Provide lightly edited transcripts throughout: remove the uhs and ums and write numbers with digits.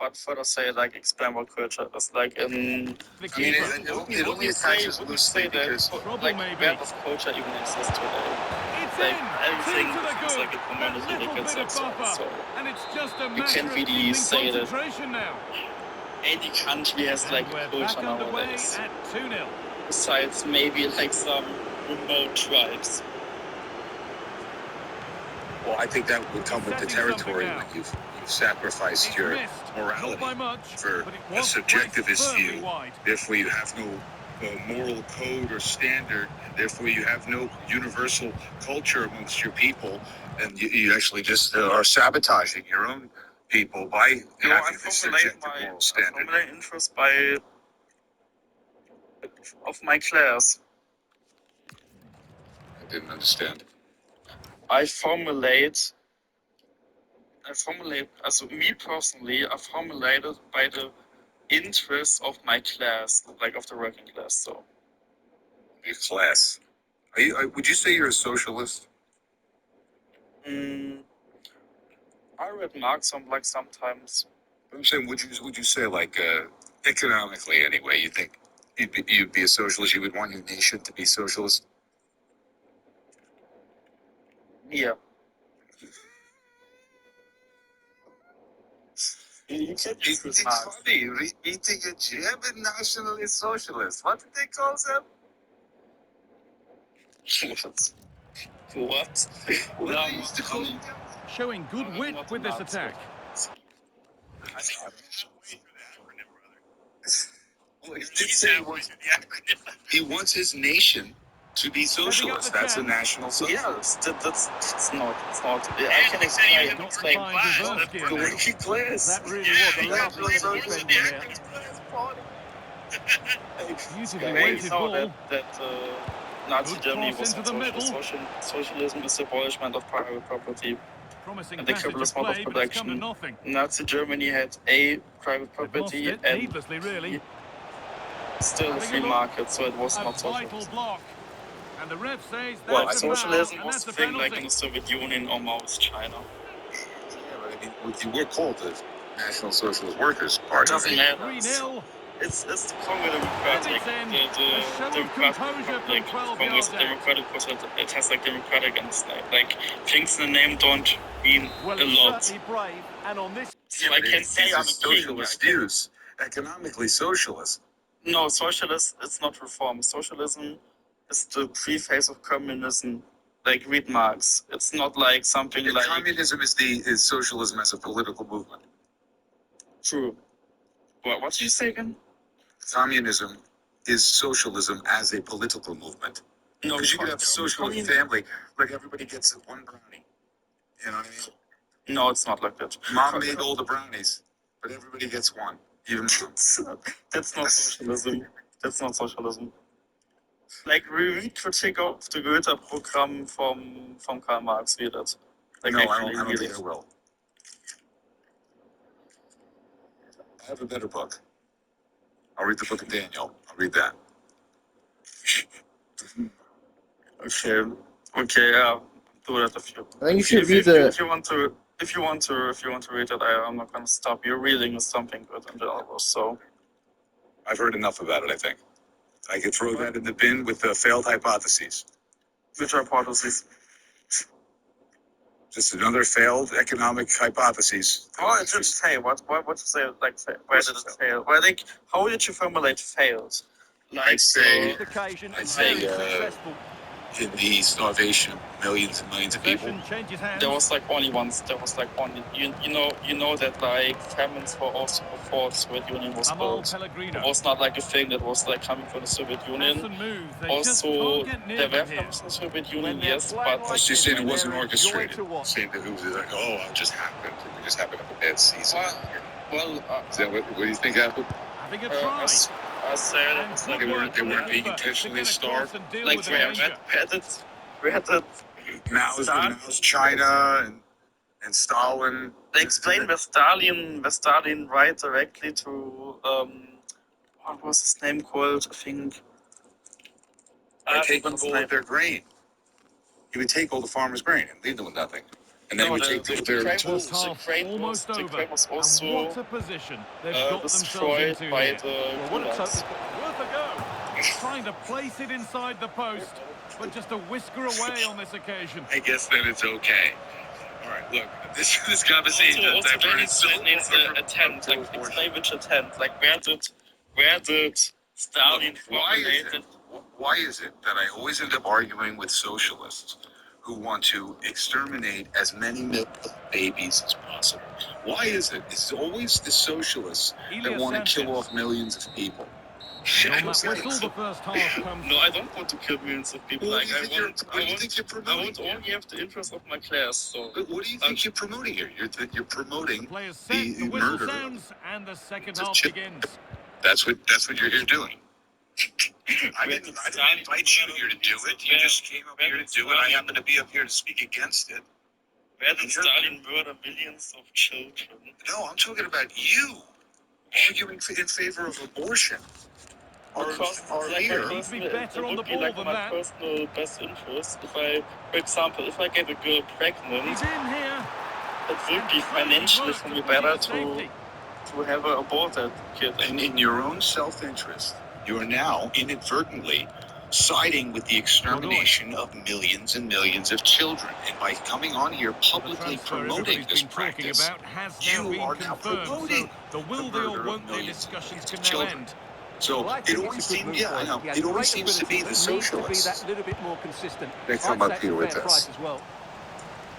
but further say like explain what culture is like in. The I mean, keeper. it only attaches loosely because like where does culture even exist today? It's Like in. everything Two to the becomes good. like a That community little that gets bit of upset. buffer. So And it's just a you matter can't of really keeping say that concentration now. any country has like And a we're culture back underway nowadays. at 2-0. Besides maybe like some remote tribes. well, I think that would come with the Setting territory something when now. you've sacrificed It's your missed. morality Not by much, for but it a was subjectivist placed firmly view. wide. Therefore, you have no moral code or standard, and therefore you have no universal culture amongst your people, and you actually just are sabotaging your own people by having this subjective moral standard. I formulate interest by of my class. I didn't understand. I formulate, as me personally, I formulated by the interests of my class, like of the working class. So, Your class. Would you say you're a socialist? I read Marx sometimes. I'm saying, would you say like economically anyway? You think you'd be a socialist? You would want your nation to be socialist? Yeah. It's funny, eating a German nationalist socialist. What did they call them? What? What they used to call them? Showing good wit not with this Nazi. attack. Well, he did say he wants his nation to be socialist. the That's a chance. national socialist. Yeah, it's not. I can explain. Not to find Zaversky in The there. working class. That really was a lovely little defending there. Beautifully They weighted know ball. that Nazi Good Germany cross was into not the socialist. middle. Socialism is the abolishment of private property Promising and the passage capitalist of mode of play, but it's come to production. nothing. Nazi Germany had a private They've lost property it and needlessly, really. still a Having free look. market, so it was A not vital socialism. block. And the ref says Well, that's a foul, socialism and was that's the a thing like in penalty. the Soviet Union or Maoist China. Yeah, but I mean, we're called the National Socialist Workers It Party. doesn't matter. 3-0. It's the Congo And Democratic, it's in. the A show of Democratic composure Republic. from 12 Congo is yards a out. democratic because it has like democratic and it's like things in the name don't mean Well, a it's lot. certainly brave, and on this... So I can say These I'm are a king. socialist views. Economically socialist. No, socialist is not reform. Socialism is the preface of communism. Like read Marx. It's not like something And like communism is socialism as a political movement. true. What did you say again? Communism is socialism as a political movement. No, Because you could have a socialist family, like everybody gets one brownie. You know what I mean? No, it's not like that. Mom made all the brownies, but everybody gets one. Even mom. That's not socialism. That's not socialism. Like we read critique of the Goethe-Programm from Karl Marx, read it. Like No, I actually don't read think it. I will. I have a better book. I'll read the book of Daniel. I'll read that. Okay, yeah. Do that if you. I think you should read the. If you want to read it, I'm not gonna stop you. Reading is something good in general. So I've heard enough about it, I think. I could throw that in the bin with the failed hypotheses. which hypothesis? Just another failed economic hypothesis. Oh, it should fail. What you say? Like, where did it fail? Well, like, how did you formulate failed? I'd say occasion, I'd say, very successful. in the starvation of millions and millions of people. Possession changes hands. There was like only once. There was like only you know that like famines for also before the Soviet Union was Amal built. It Pellegrino. was not like a thing that was like coming from the Soviet Union. Awesome move. They just Also, can't get near there were them here. famines in the Soviet Union, When they're yes, playing but like She this, said it they're wasn't a joy orchestrated. to watch. Saying that it was like, oh, it just happened. We just happened to have a bad season. Is that what do you think happened? Having a try. I said And it's good like they we weren't- work they from the weren't being keeper to intentionally get across starved? and deal like with we the had danger. Now's China and Stalin. They explained where Stalin right directly to what was his name called? I think. By taking all of their grain. He would take all the farmers' grain and leave them with nothing. and they No, would the, take the, the the very crane tools. First half almost the over. crane was And also what a position they've got themselves destroyed into by here. the Well, what a gulags. total... Worth a go. Trying to place it inside the post, but just a whisker away on this occasion. I guess then it's okay. All right, look, this conversation Also, is very it needs a tent. Like, explain which a tent. Like, where did Stalin formulate it? Why is it that I always end up arguing with socialists who want to exterminate as many babies as possible? Why is it? It's always the socialists that Elias want to kill Sanchez. off millions of people. And on that whistle, the first half comes. No, I don't want to kill millions of people. What Like, do you think you're I promoting? want only have the interest of my class. So, What do you think you're promoting here? You're promoting Players set, the the whistle murder. sounds, and the second Just half chill. begins. That's what you're here doing. I didn't invite you here to do it. You just came up here to do it. I happen to be up here to speak against it. where did Stalin murder millions of children? No, I'm talking about you arguing in favor of abortion. Because Our like leader. Needs to be better it on would the be ball like than my that. personal best interest. If I, for example, if I get a girl pregnant, He's in here. it would be financially for me better to have an aborted kid. And in your own self-interest, you are now inadvertently siding with the extermination of millions and millions of children. And by coming on here The publicly transfer promoting everybody's this been talking practice, about has now you been are now confirmed. So promoting the will the they or murder of won't they millions and discussions millions can of now children. end. So Well, I it think always it's a good seems, move yeah, for I him. know, He has it always great seems to be ability, the but needs to be socialists that little bit more consistent. that come I'd up say here it's a with fair price this. as well.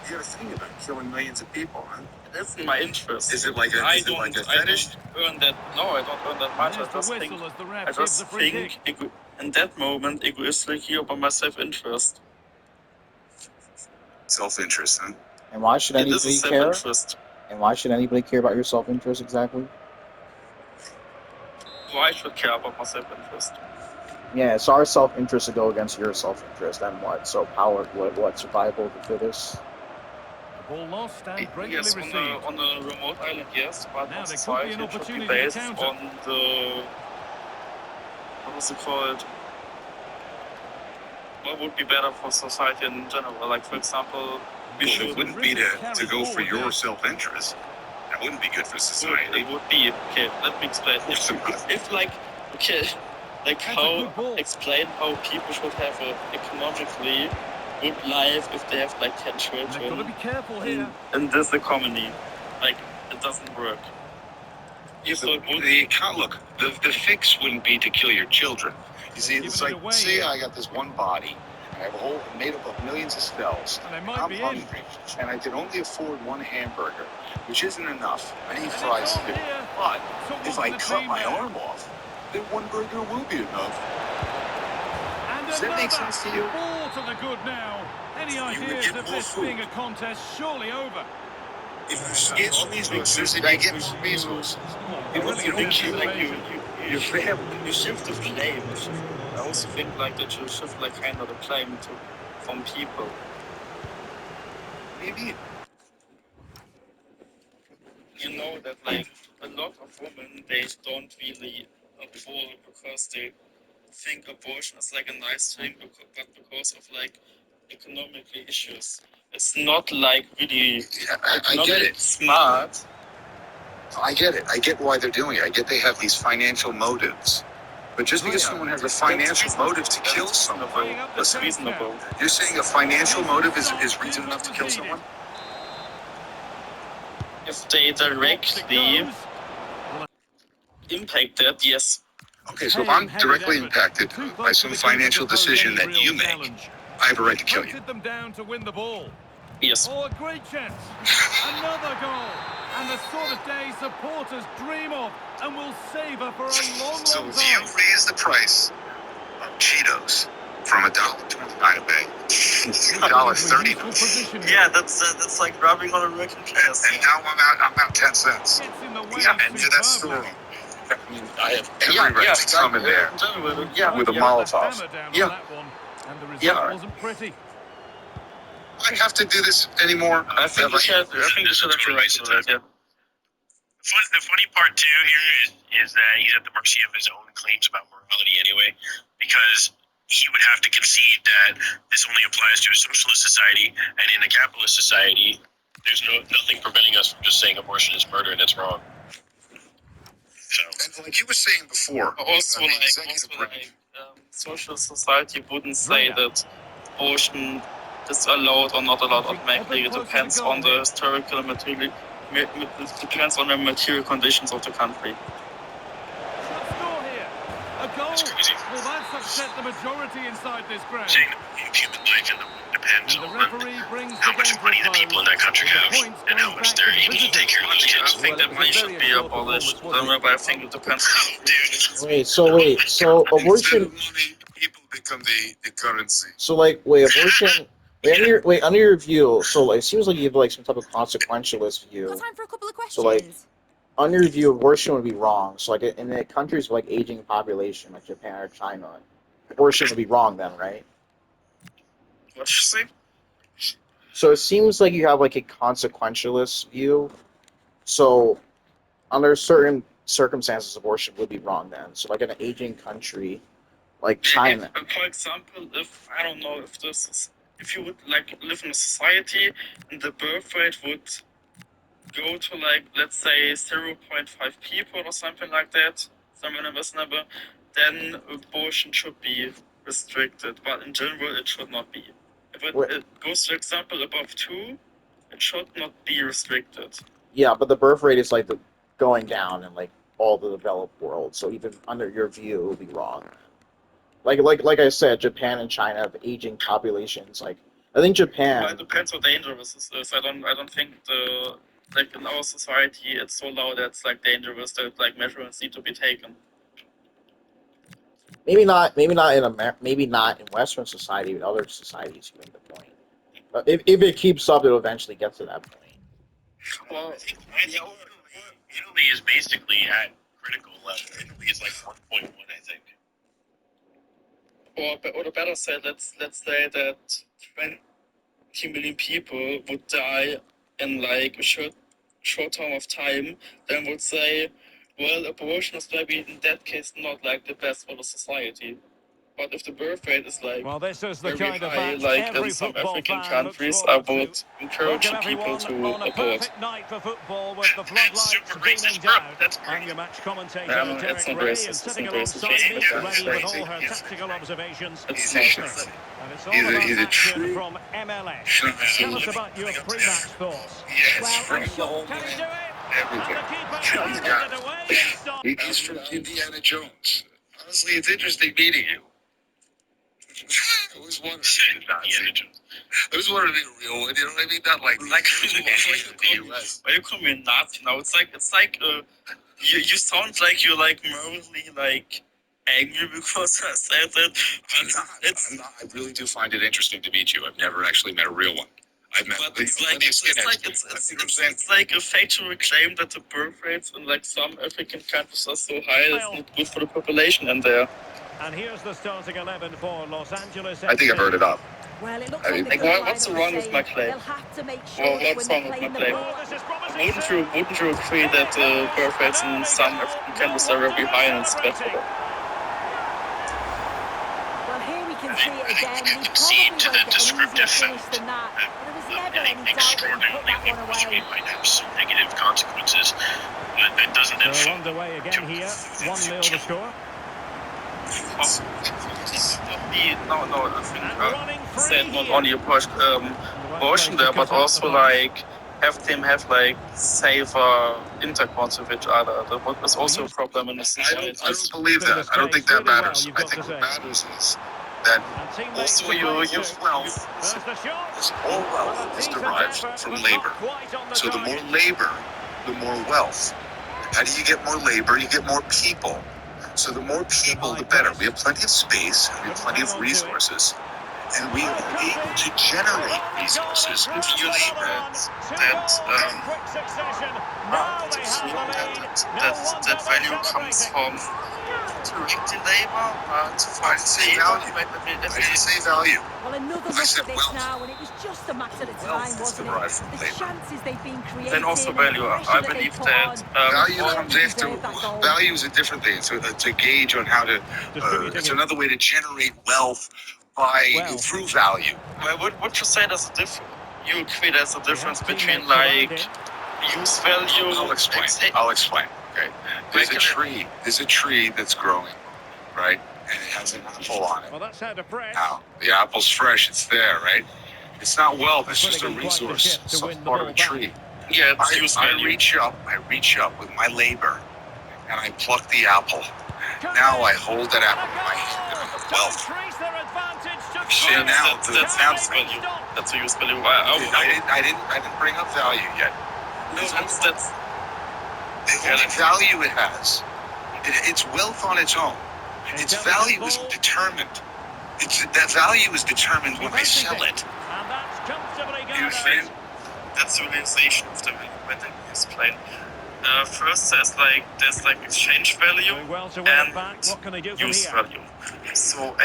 You got a thing about killing millions of people, huh? That's in my interest. Is it like a I fetish? don't earn that. No, I don't earn that much. There's I the just whistle think. as the ref I gives the just free kick. think in that moment egoistically about my self-interest. Self-interest, huh? And why should It is a anybody care? self-interest. And why should anybody care about your self-interest exactly? Why should I care about my self-interest? Yeah, it's our self-interest to go against your self-interest. Then what? So power, what survival of the fittest? The ball lost and greatly Yes, received. on a remote island, yes, but Now on there could be society an it should be opportunity to based counter. on the what was it called? What would be better for society in general? Like, for example, we Well, should. it wouldn't be to go for your self-interest. That wouldn't be good for society. It would be okay. Let me explain. If like okay, like That's a how good ball. explain how people should have a economically good life if they have like 10 And they've got to children be careful here. in this economy. Like, it doesn't work. Yeah, but look, the fix wouldn't be to kill your children. You see, it's Giving it like, away say here. I got this one body, and I have a whole made up of millions of cells. And they might I'm be in. hungry, and I can only afford one hamburger, which isn't enough. I need And fries it's on too. here. But So if what I the cut team my there? arm off, then one burger will be enough. And Does that make another sense to you? ball to the good now. Any You would ideas get of more this food. being a contest surely over? If you scale resources, then you get more resources. It would be Brilliant rich, like anticipation. you shift the blame. I also think like that you shift like kind of the blame from people. Maybe. You know that like a lot of women they don't really abort because they think abortion is like a nice thing, but because of like economically issues. It's not like really Yeah, I get it. smart. I get it. I get why they're doing it. I get they have these financial motives. But just because someone has a financial motive to kill someone, Bringing up the That's chance now. reasonable. you're saying a financial motive is reason enough to kill someone? If they directly impact that, yes. Okay, so if I'm directly impacted by some financial decision that you make, I have a right to kill you. Hunted them down to win the ball. Yes. Oh, a great chance. Another goal. And the sort of day supporters dream of and will savour for a long, So long if you time. raise the price of Cheetos from $1.29 a bag to $1.30, Yeah, that's like rubbing on a working class. and now I'm out 10 cents. Gets in the way Yeah, and that's superbly. so. I mean, I have every right to come in there Yeah, with a Put the Molotov. hammer down on Yeah. that one, and the result Yeah. wasn't pretty. I have to do this anymore. I think you should have to raise it. Yeah. The funny part too here is that he's at the mercy of his own claims about morality anyway, because he would have to concede that this only applies to a socialist society, and in a capitalist society, there's nothing preventing us from just saying abortion is murder and it's wrong. So, And like you were saying before, Also, the like, executive branch. social society wouldn't say Drea. that abortion is allowed or not allowed Inching automatically. ever It closer to depends goal on the here. historical and material. It depends on the material conditions of the country. Shot score here. A goal. That's crazy. Well, that's upset the majority inside this ground. saying that human life in the world depends And the on referee brings how the much game to money a the people in close. that country With the have points and how going much back they're to the able to visitors. take care of those I kids. think Well, that it was money a should very be assured abolished. performance, wasn't it? But I think it depends. Oh, dude. Wait, so Instead abortion. of money, people become the currency. So like, wait, abortion. Wait, under your view, so like, it seems like you have like some type of consequentialist Got view. time for a couple of questions. So like, under your view, abortion would be wrong. So like, in the countries with like aging population, like Japan or China, abortion would be wrong then, right? What you say? So it seems like you have like a consequentialist view. So under certain circumstances, abortion would be wrong then. So like in an aging country like China. For example, if I don't know if you would like live in a society and the birth rate would go to like let's say 0.5 people or something like that, somewhere in this number, then abortion should be restricted. But in general, it should not be. If it goes to example above 2, it should not be restricted. Yeah, but the birth rate is like going down in like all the developed world. So even under your view, it would be wrong. Like I said, Japan and China have aging populations. Like I think Well, Japan. it depends how dangerous this is. I don't think like in our society it's so loud that it's like dangerous that like measurements need to be taken. Maybe not maybe not in Western society, but other societies you make the point. But if it keeps up, it'll eventually get to that point. Well, I think Italy is basically at critical level. Italy is like 1.1, I think. or better said, let's say that 20 million people would die in like a short term of time, then would say, well, abortion is maybe in that case not like the best for the society. But if the birth rate is like Well, this is the very kind of high, match like every in some football African fan looks countries, I forward would to. encourage Welcome people everyone to on a abort. perfect night for football with the That's floodlights super beaming racist, bro. down. That's I'm great. your match commentator, Yeah, no, Derek it's not Ray, racist, and it's sitting not alongside racist. me, Yeah, ready with crazy. all her tactical observations, It's Stephanie. not. And it's all He's about a action true from MLS. Chinese Tell us living about your thing up pre-match there. thoughts. Yes, Well, from I'm the sure. whole Can he do it? everything. And the keeper He's handed got it it. away in style. He's from Indiana Jones. Honestly, it's interesting meeting you. I always wanted to be a Nazi. I always wanted to be a real one, you know what I mean? Not like the US. Why you call me a Nazi now? It's like you sound like you're like morally like angry because I said that. I'm not. I really do find it interesting to meet you. I've never actually met a real one. I've met But the it's like it's like a factual claim that the birth rates in like some African countries are so high it's not good for the population in there. And here's the starting 11 for Los Angeles. I think I've heard it up. Well, it looks I mean, like the like, colour what's line wrong with saying my claim? they'll have to make sure Well, that what's when wrong they're with playing my the claim? ball. Oh, this is promising. Wouldn't you agree that the birth rates in some African countries are very high and it's bad for them? Well, here we can I see think- it I think again. we He can concede probably to won't the get an easier descriptive finish fact than that. But there was never any anything doubt that he put extraordinarily that one which away. might have some negative consequences. That doesn't So inform underway again here. 1-0 the score. No, I think And running free said not here. only abortion there, but also like have them have like safer intercourse with each other. That is also a problem in the I society. don't believe that. I don't think that matters. I think what matters is that And teammates also to you play use to. wealth. There's the shot. All Well, wealth a is decent derived effort, from but labor. not quite on the So the target. more labor, the more wealth. How do you get more labor? You get more people. So the more people, the better. We have plenty of space, we have plenty of resources, and we are able to generate resources with labor. Quick succession. Now they have the lead. That value comes from directing labor, but I didn't say value. I didn't say value. Well, another I look said at this wealth. now, and it was just a matter of Wealth time, is wasn't derived it? from The labor. chances they've been creating. then also and the value. pressure I that they believe put that Value all comes after. deserve that goal. Value is a different thing. It's a gauge on how to. It's another way to generate wealth by Well. through value. Would you say there's a difference? you create as a difference He has between teammates around like him. use value. I'll explain. exa- I'll explain. Okay. There's a Like, tree. There's a tree that's growing, right? And it has an apple on it. Well, that's how to press. Now, the apple's fresh. It's there, right? It's not wealth. It's just a Putting in quite the resource. shift to Some win the part of ball a back. tree. Yeah, it's use I value. reach up with my labor, and I pluck the apple. Now I hold that apple in my hand, and I have wealth. Increase their advantage to See, close. now that's now use value. That's a use value. I didn't bring up value yet. No, that's The only value it has, it's wealth on its own. Its value is determined. That value is determined when I sell it. And that's comfortably You gathered. understand? that's the realization of the when they explain. First, there's like exchange value Doing well to win it and back. What can they do from use here? value. So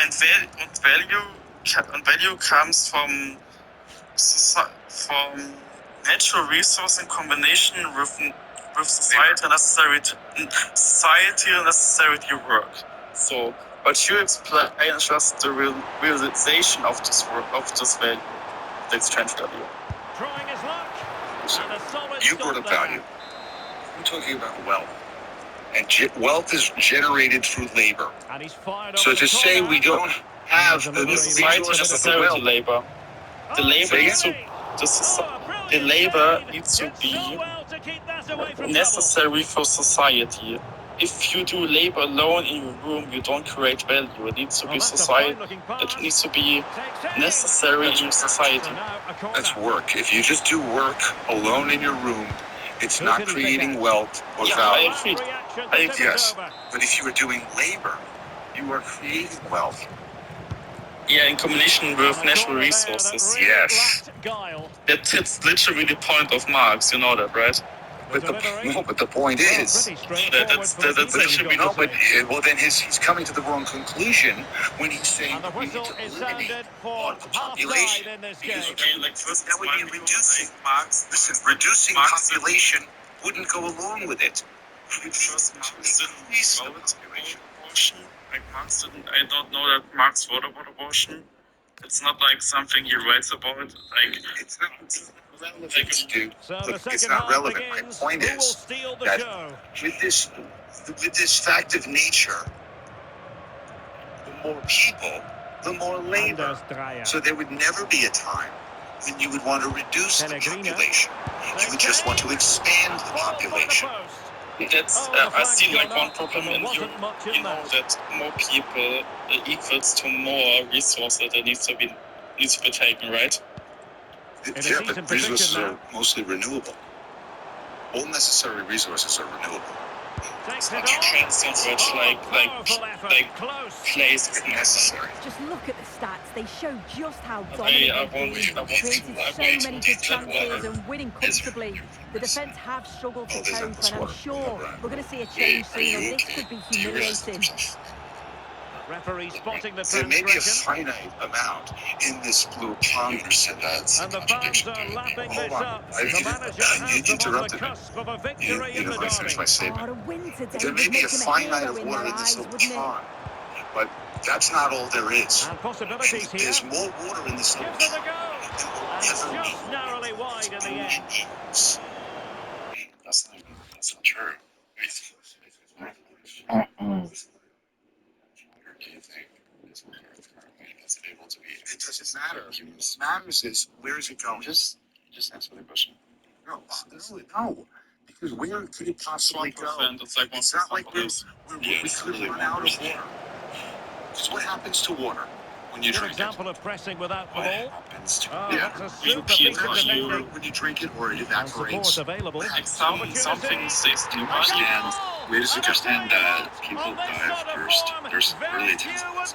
value comes from natural resource in combination with society necessary to work. So what you explain is just the realization of this work, of this value, the exchange value. Trying his luck. So, And a solid you stop brought up there. value. I'm talking about wealth. And wealth is generated through labor. And he's fired So over to the say corner. we don't have the The society resources of the necessary to wealth, labor. The labor Say needs to again? the labor needs to be necessary for society. If you do labor alone in your room, you don't create value. It needs to be society. It needs to be necessary in society. that's work. If you just do work alone in your room, it's not creating wealth or Yeah, value. Yes. But if you are doing labor, you are creating wealth. Yeah, in combination with natural resources. Yes. That's literally the point of Marx. You know that, right? But the point is, That's literally no, but well then he's coming to the wrong conclusion when he's saying And the that we need whistle to is eliminate sounded for all the half population. time in this game. Because like first that would be reducing. Listen, reducing Marx- population wouldn't go along with it. First, Marx didn't Increase the vote population. for abortion. Like Marx didn't. I don't know that Marx wrote about abortion. It's not like something he writes about. Like It's not relevant, dude. So Look, the it's second not half relevant. My begins. point Who will is steal the that show? with this fact of nature, the more people, the more labor. Anders Dreyer. So there would never be a time when you would want to reduce the Pellegrino. population. You would just want to expand the population. that's I see like one problem in Europe. You know that more people equals to more resources that needs to be taken, right? a Yeah, decent but resources position are mostly renewable. All necessary resources are renewable. Takes But it you on. can't so much Powerful effort. like Close. place It's necessary. Just look at the stats. They show just how Okay, dominant I won't- they've been. I won't- Created I so won't many take good that chances water. and winning comfortably. The defence have struggled to Oh, there's cope, this and I'm water. sure we're going to see a Are change soon, you and this okay? could be Do you realize humiliating. Referee spotting the There may be a transgression. finite amount in this blue pond. That's And the fans are lapping this Hold on. up. I- The you manager has them on the interrupted me. cusp of a You victory you in know, the let me finish my derby. statement. Oh, a win today There would may be make a him a finite hero of in water their in this eyes, little wouldn't it? pond, but that's not all there is. And possibilities here. There's more water in this little Gives it a pond go. than will And ever be. just narrowly wide in the end. That's not true. It doesn't matter. What matters is where is it going? Just answer the question. No, because where could it possibly go? 1%. It's like 1%. It's not like we could run out of water. Because what happens to water when you Good drink it? example of pressing without the What ball. happens to Oh, yeah. that's a You super peel piece of it, defending. When you drink it or it And evaporates. support available. Like something says too much. Where does it go? Understand that people dive first. There's really two things.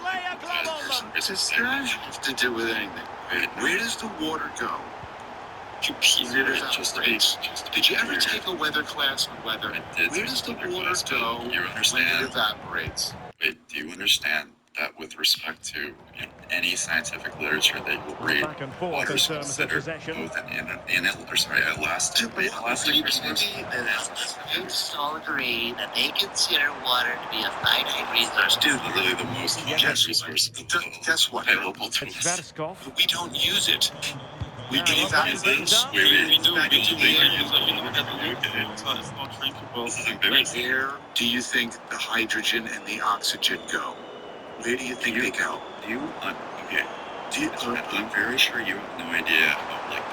It doesn't have to do with anything. Where does the water go? You peel It it. evaporates. Did you ever take a weather class on weather? Where does the water go when it evaporates? Wait, do you understand that with respect to any scientific literature that you read, Back and forth water in is terms of considered possession. both an elastic resource. Scientists all agree that they consider water to be a finite resource. Dude, Literally the most Yes. resource Guess what? available to It's us. Verskov. We don't use it. We Now, believe opening that things this. up. We do. Back We into do. the air. It's not drinkable. This is embarrassing. Where do you think the hydrogen and the oxygen go? Where do you think they go? Do you, okay, Do you, I'm very sure you have no idea about like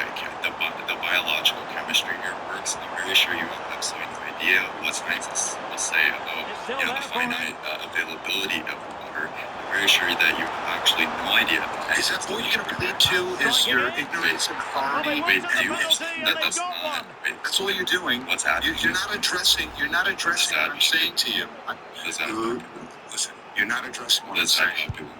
the biological chemistry here works. I'm very sure you have absolutely no idea what scientists will say about It's still the there for finite availability of water. I'm very sure that you have actually no idea. is that all you're going to plead to? Is your ignorance and authority? Wait, do you? that's That's not. Wait, That's all you're doing. what's happening? You're not addressing. You're not addressing what I'm saying to you. Does that Listen, you're not addressing what I'm does that saying. popular?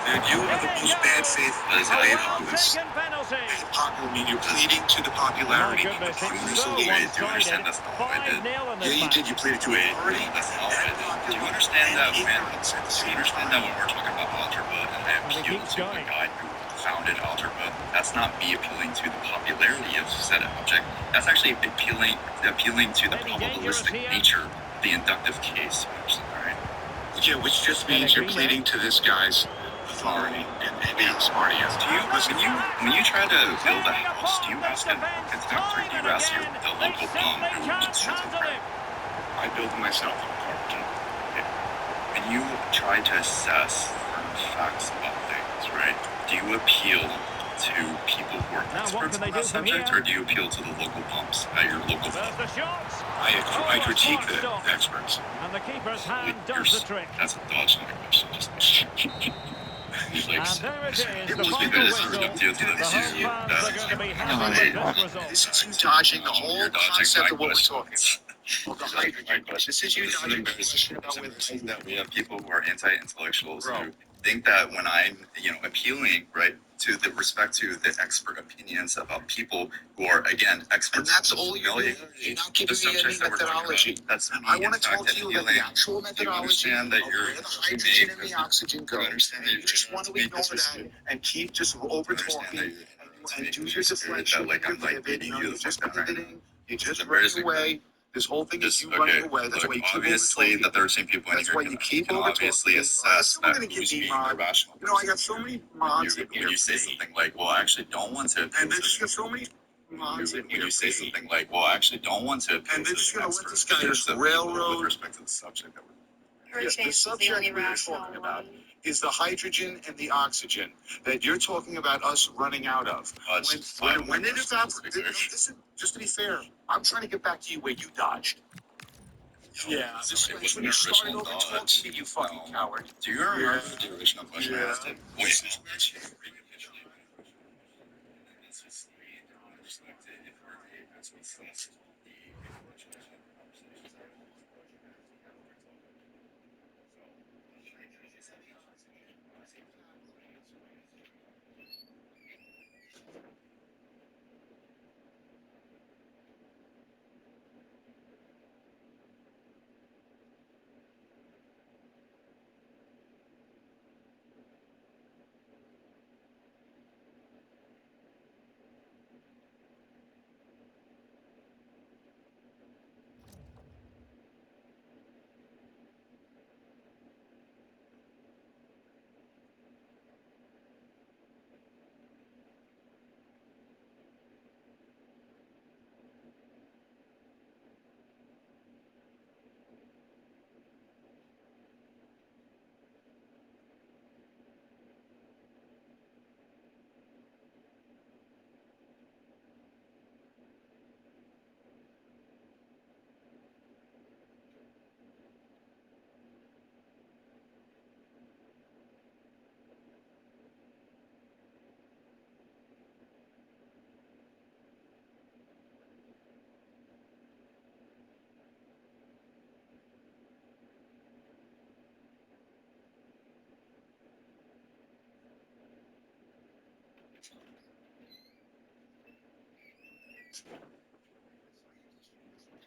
Dude, you are the most bad faith Does that made happen? on this. penalty. Popular media, you're pleading to the popularity. My goodness, The it's popular so elite. Wait, do you understand that's not what I did? 5-0 in this Yeah, you match. did. You pleaded to authority. That's not what I did. Do you understand that when? Do you understand that when we're talking about algebra and I And it appeal keeps to a going. guy who founded algebra, that's not me appealing to the popularity of said object. That's actually appealing to the Maybe dangerous probabilistic here. nature, the inductive case. Alright. Yeah, which just means you're pleading to this guy's authority and how smart he is. Do you when you try to build a house, do you ask an architect or do you ask the local bum who constructs it? I built myself a carpenter. When you try to assess certain facts about things, right? Do you appeal to people who are Now, what experts can they on that do from subject, here? or do you appeal to the local bumps at your local There's pub? the shot. I a critique smart the stop. experts. And the keeper's hand You're does the trick. That's a dodge my question. Just like, And there it is, It the was final because whistle. it's due to The this home issue. fans are going to be happy with this result. This is you dodging the whole You're dodging concept my of what we're question. talking about. Well, the hydrogen. This is you This is dodging the embarrassing. question about where It's embarrassing the that we have people who are anti-intellectuals Bro. who think that when I'm, appealing, right, to the respect to the expert opinions about people who are, again, experts. And that's all you're doing. You're not giving me any methodology. That's me, I want to in fact, talk to you about the appealing. actual Do you methodology understand of that you're where the hydrogen and the oxygen go. You understand that You just want to ignore that and keep just over talking and do your deflection. like I'm like You're beating you the just fuck down right now. pivoting. You're just embarrassing. running away. This whole thing is Just, you okay, running away. That's look, why you keep obviously over-talking. that there are some people in That's here why who you keep can over-talking. obviously assess We're that gonna get who's being demod. irrational. You know, I got so many mods in When here. you say something like, well, I actually don't want to. And they're just got so many mods in When here. you say something like, well, I actually don't want to. And they're just gonna let this guy There's just the people railroad. with respect to the subject that we're. Yes, the subject we're talking about is the hydrogen and the oxygen that you're talking about us running out of. When it evaporates, listen, just to be fair, I'm trying to get back to you where you dodged. Yeah, this It is wasn't when you an started original over talking dodge. to me, you fucking No. coward. Do you remember the original question I asked him? Wait.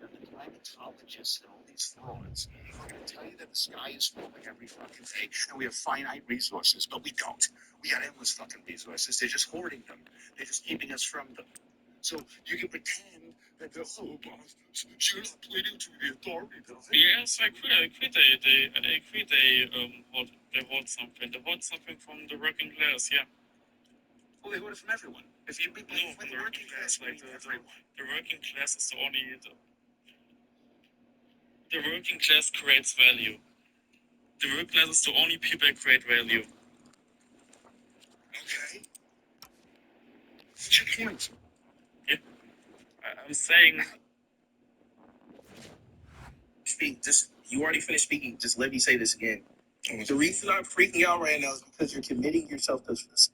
The climatologists and all these frauds are going to tell you that the sky is falling every fucking day and we have finite resources, but we don't. We got endless fucking resources. They're just hoarding them. They're just keeping us from them. So you can pretend that the whole boss, you're not pleading to the authority. Yes, I agree. They hold something. They hold something from the working class. Yeah. Well, they hoard it from everyone. If you be No, the working class, like the working class is the only the working class creates value. The working class is the only people that create value. Okay. What's your point? I'm saying Speak. Just you already finished speaking. Just let me say this again. The reason I'm freaking out right now is because you're committing yourself to this.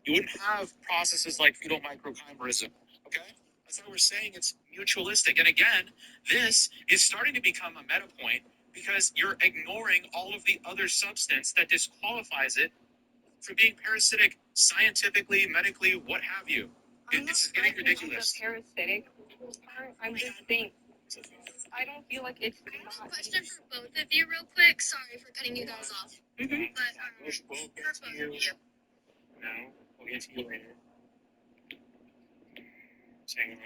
You wouldn't have processes like fetal microchimerism, okay? That's why we're saying it's mutualistic. And again, this is starting to become a meta point because you're ignoring all of the other substance that disqualifies it from being parasitic scientifically, medically, what have you. It's getting ridiculous. The parasitic part, I'm just saying, I don't feel like it's I have a question for both of you real quick. Sorry for cutting you guys off. But for both of you. No, we'll get to you later. Saying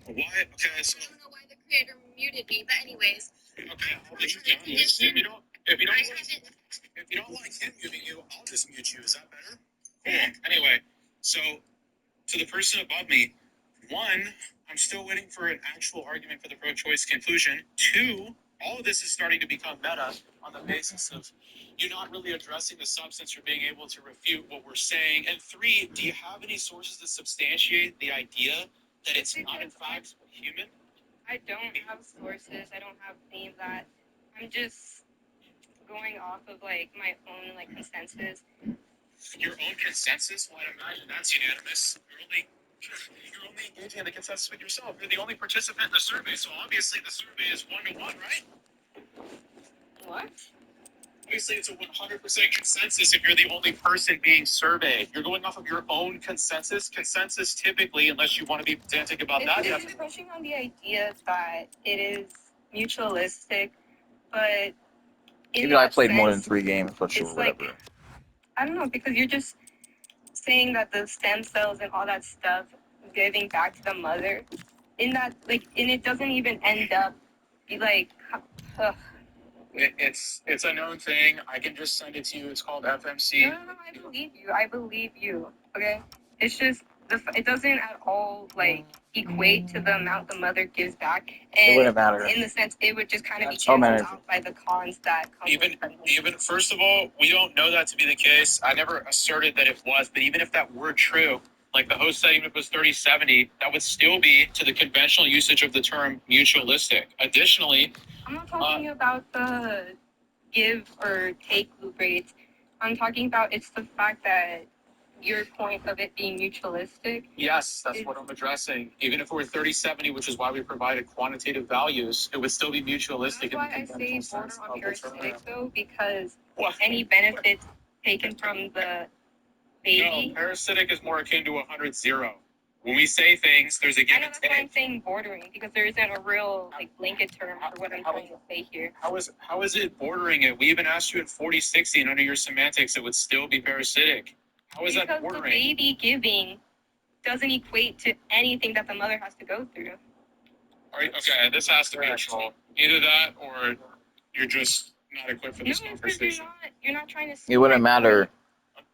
Why? Okay, so I don't know why the creator muted me, but anyways. okay, I'll let you down. If you don't like him muting you, I'll just mute you. Is that better? Cool. Anyway, so to the person above me, one, I'm still waiting for an actual argument for the pro-choice conclusion. Two, all of this is starting to become meta on the basis of you not really addressing the substance or being able to refute what we're saying. And three, do you have any sources to substantiate the idea that it's not in fact human? I don't have sources. I don't have any of that. I'm just going off of like my own like consensus. Your own consensus? Well, I'd imagine that's unanimous. You're only engaging in the consensus with yourself. You're the only participant in the survey, so obviously the survey is 1-to-1, right? What? Obviously, it's a 100% consensus if you're the only person being surveyed. You're going off of your own consensus. Consensus typically, unless you want to be pedantic about that, you have It's pushing on the idea that it is mutualistic, but Even I played more than 3 games, but sure, it's like, whatever. I don't know, because you're just saying that the stem cells and all that stuff giving back to the mother, in that, like, and it doesn't even end up, like, It's a known thing. I can just send it to you. It's called FMC. No, I believe you. I believe you. Okay? It's just, it doesn't at all, like, equate to the amount the mother gives back. And It wouldn't matter. in the sense, it would just kind of be Oh, canceled man. out by the cons that come with pregnancy. Even first of all, we don't know that to be the case. I never asserted that it was, but even if that were true, like the host said, even if it was 30-70, that would still be to the conventional usage of the term mutualistic. Additionally, I'm not talking about the give or take loop rates. I'm talking about it's the fact that your point of it being mutualistic. yes, that's what I'm addressing. Even if it were 30-70, which is why we provided quantitative values, it would still be mutualistic. That's why I in the say conventional border sense on of the parasitic term. though, because What? any benefits taken from the baby. No, parasitic is more akin to 100-0. When we say things, there's a I give know and that's why I'm take. saying bordering, because there isn't a real like blanket term for what I'm trying to say here. How is it bordering it? We even asked you in 40-60, and under your semantics, it would still be parasitic. How is that Because the bordering? baby giving doesn't equate to anything that the mother has to go through. Okay, this has to be a troll. Either that, or you're just not equipped for No, this it's because conversation. you're not trying to. It wouldn't matter.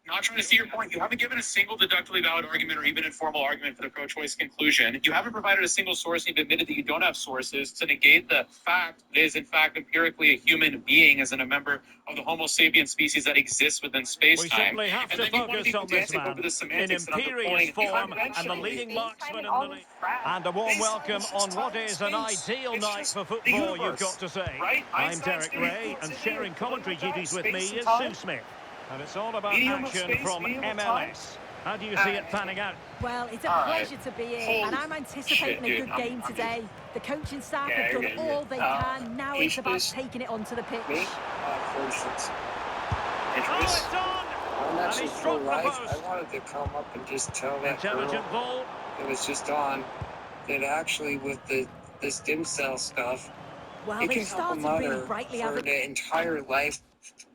I'm not trying to see your point. You haven't given a single deductively valid argument or even informal argument for the pro-choice conclusion. You haven't provided a single source. You've admitted that you don't have sources to negate the fact that it is in fact empirically a human being as in a member of the Homo sapien species that exists within We space-time. simply have And to then you want to focus be on this pedantic man over the in semantics and I'm imperious deploying- form and the leading marksman in the league. And a warm welcome on what is an ideal night for football, you've got to say. right? I'm Einstein's Derek theory Ray, proves and it sharing here. commentary Without duties with space me and is time, Sue Smith. And it's all about medium of action space, from medium of MLS. How do you see it panning out? Well, it's a All right. pleasure to be here, and I'm anticipating shit, a dude. good game today. The coaching staff Yeah, have done yeah, yeah. all they can. Now it's about Interest. taking it onto the pitch. Me? For instance. Oh, Interest. it's on! I'm And actually he struck the pro-life. post. I wanted to come up and just tell that girl Intelligent ball. it was just on that actually with the stem cell stuff, Well, it they've can help a started really mother brightly, for haven't the entire life,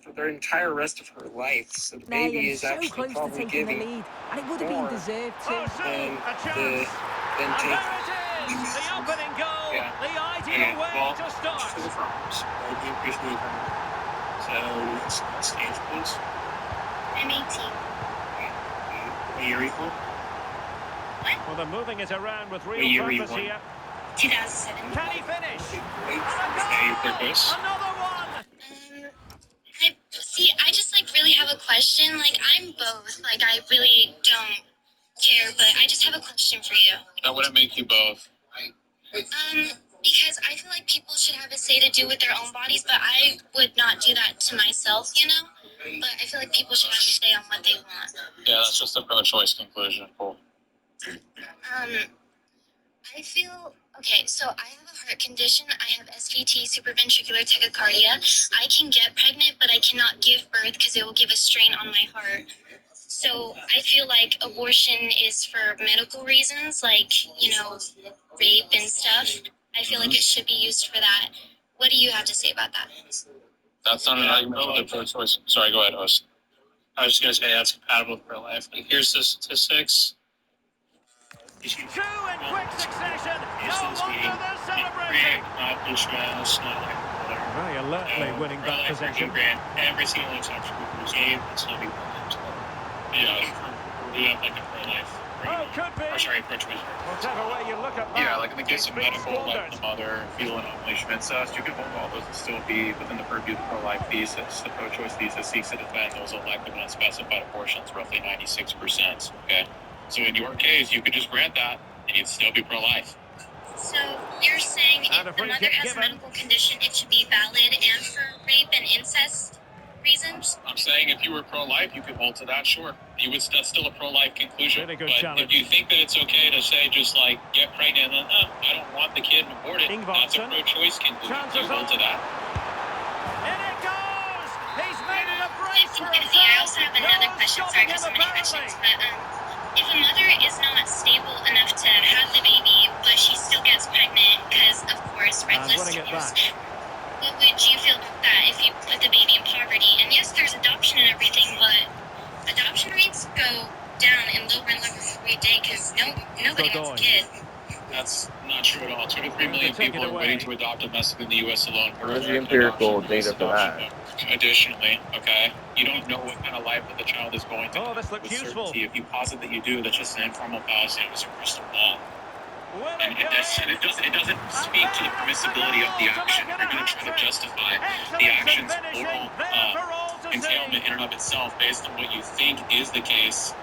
for their entire rest of her life. So the they? baby And is so actually close to probably taking the giving lead, and it would have been more deserved too. Oh, so, than a chance. than And take. there it is! The opening goal! Yeah. The ideal Okay, way well, to start. to the farmers. I do appreciate that. So What's the age, please? I'm 18. What year are you born? Well, they're moving it around with What real year were you purpose born? here. 2007. Can he finish? Okay, you're pretty close. Another one! I just like really have a question. Like I'm both. Like I really don't care, but I just have a question for you. That wouldn't make you both. Because I feel like people should have a say to do with their own bodies, but I would not do that to myself, you know? But I feel like people should have a say on what they want. Yeah, that's just a pro-choice conclusion. Cool. I feel okay, so I have a heart condition. I have SVT, supraventricular tachycardia. I can get pregnant, but I cannot give birth because it will give a strain on my heart. So I feel like abortion is for medical reasons, like, you know, rape and stuff. I feel like it should be used for that. What do you have to say about that? That's not an argument for the pro-choice. Sorry, go ahead, host. I was just gonna say that's compatible with pro-life. And here's the statistics. Two in quick succession. No wonder they're celebrating. Accomplishments, not like Very alertly winning that possession. Every single exception was game. It's not even. Yeah. We have like a pro-life. Oh, could be. Or sorry, pro-choice. Whatever way you look at that. Yeah, like in the case of it's been medical, like squandered. the mother, fetal and ovulation incest, you can hold all those and still be within the purview of the pro-life thesis. The pro-choice thesis seeks to defend those elective and unspecified abortions, roughly 96%. Okay, so in your case, you could just grant that, and you'd still be pro-life. So you're saying And if a the free mother kick has a given. medical condition, it should be valid and for rape and incest reasons? I'm saying if you were pro-life, you could hold to that, sure. That's still a pro-life conclusion. Really good but challenge. if you think that it's okay to say just like get pregnant and then I don't want the kid and abort it, that's a Ingvarsson. pro-choice conclusion. Chances You hold to are. that. In it goes! He's made it a brace for I himself. also have another No question. stopping Sorry for him so many apparently. questions, but if a mother is not stable enough to have the baby, but she still gets pregnant because, of course, reckless winning it use, back. what would you feel about that if you put the baby in poverty? And yes, there's adoption and everything, but adoption rates go down and lower every day because nobody wants a kid. That's not true at all. 2 to 3 million Take it people are away. waiting to adopt domestically in the U.S. alone. Where's the empirical data for that? Additionally, okay, you don't know what kind of life that the child is going to Oh, live this looks with useful. certainty. If you posit that you do, that's just an informal fallacy. It was a crystal ball. Will And it go in? it doesn't speak to the permissibility of the action. If you're going to try to justify the action's moral entailment in and of itself based on what you think is the case,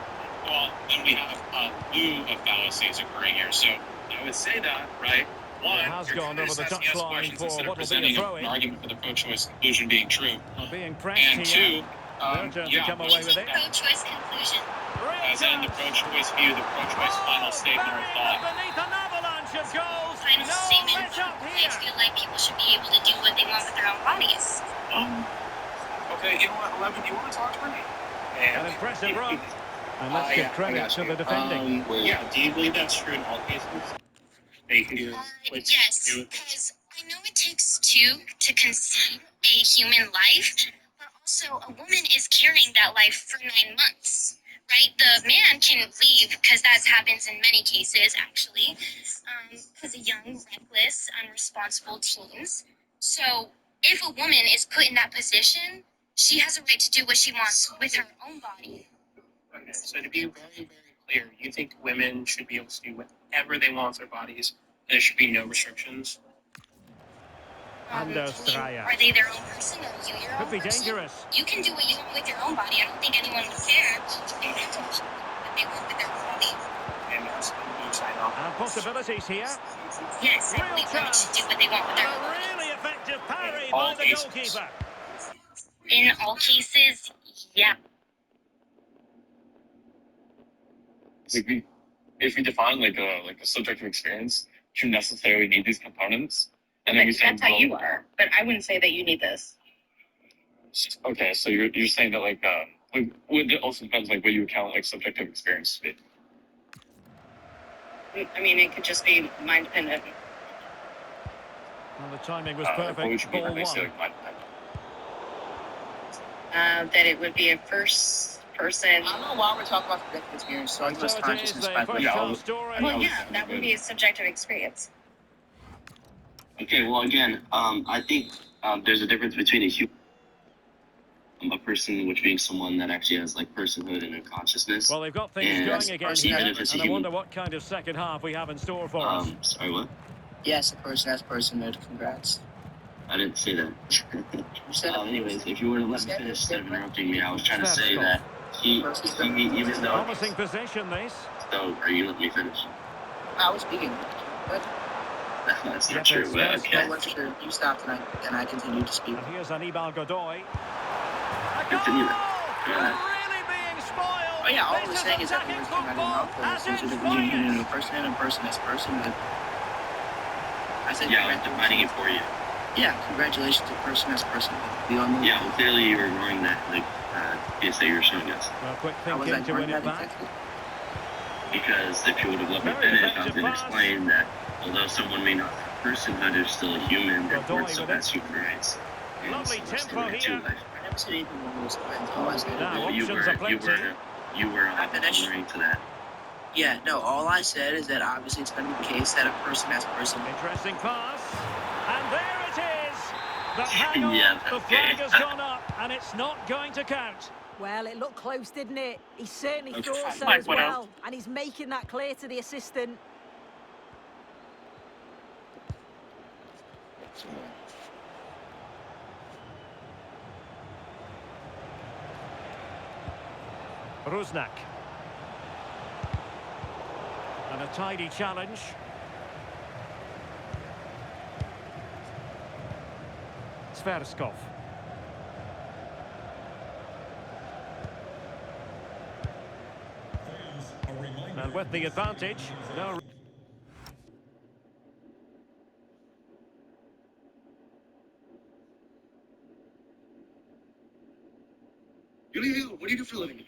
well, then we have a slew of fallacies occurring here. So I would say that, right? One, It has you're gone kind of over the assessing us touchline questions for instead of what will be a presenting throw-in. an argument for the pro-choice conclusion being true. Being pressed And here. two, Their turn to come away with it. Pro-choice conclusion. as in the pro-choice view, the pro-choice final statement or thought. Beneath an avalanche of goals. Final No statement. let up I here. feel like people should be able to do what they want with their own bodies. Okay, you know what, 11, do you want to talk to me? An impressive run. And let's give credit to the defending. Yeah, do you believe that's true in all cases? They can do Yes, because I know it takes two to conceive a human life, but also a woman is carrying that life for 9 months, right? The man can leave, because that happens in many cases, actually, because of young, reckless, unresponsible teens. So if a woman is put in that position, she has a right to do what she wants with her own body. Okay, so to be very, very clear, you think women should be able to do whatever they want with their bodies, and there should be no restrictions? Anders Dreyer. Are they their own person, or you your Could own be person? dangerous. You can do what you want with your own body. I don't think anyone would care what they want with their own body. And that's when you sign off. And possibilities here. Yes, I believe women should do what they want with their own A body. really effective parry All by the cases. goalkeeper. In all cases, yeah. If we define like a subjective experience, do you necessarily need these components? And then we say, That's how you are, but I wouldn't say that you need this. okay, so you're saying that it also depends like what you account like subjective experience to be. I mean, it could just be mind dependent. Well, the timing was What would perfect. you mean Ball when they say one. like mind dependent? That it would be a first person. I don't know why we're talking about subjective experience. So I So was it is consciousness the by first Yeah, goal story. I Well, know. yeah, that would be a subjective experience. Okay, well, again, I think there's a difference between a human. A person, which being someone that actually has like personhood and a consciousness. Well, they've got things and going again even here, if it's a and I human. wonder what kind of second half we have in store for us. Sorry, what? Yes, a person has personhood. Congrats. I didn't say that. You said Anyways, if you were to let me finish instead of interrupting me, I was trying to say that he even though. Promising possession, this. So, are you letting me finish? I was speaking. What? That's not true, but okay. That was true. You stopped and I continued to speak. And here's Anibal Godoy. Continue that. Really being spoiled. Oh yeah, all I was This saying is that attacking words came out of football your mouth. at There's a its difference between finest. a person and a person as personhood. I said Yeah, I'm defining it for you. Yeah, congratulations to person as personhood. We all know. Yeah, well, clearly you were ignoring that, like, case that you were showing us. Well, quick I was thinking to win ignoring it that back. exactly. Because if you would have let me Very finish, I was effective going to pass. explain that although someone may not have personhood, they're still a human, therefore Godoy still with has it. human rights. And Lovely so that's the tempo way to here. life. I never said anything along those lines. All I said Now, is You options are plenty. were I finished. agreeing to that. yeah, no. All I said is that obviously it's going to be the case that a person as person. Interesting pass. And there it is. But hang on, Yeah, the flag has gone up, and it's not going to count. Well, it looked close, didn't it? He certainly Okay. thought so Mike as went out. well. And he's making that clear to the assistant. Rusnak. And a tidy challenge. Sverskov. And with the advantage, no. What do you do for a living? What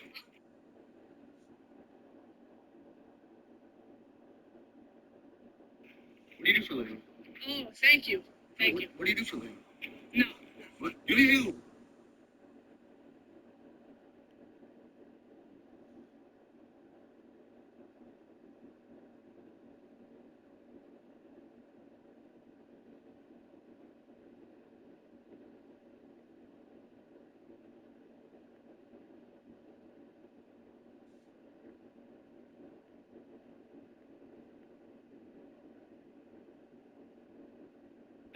do you do for a living? Oh, thank you. Thank you. What do you do for a living? No. What? You.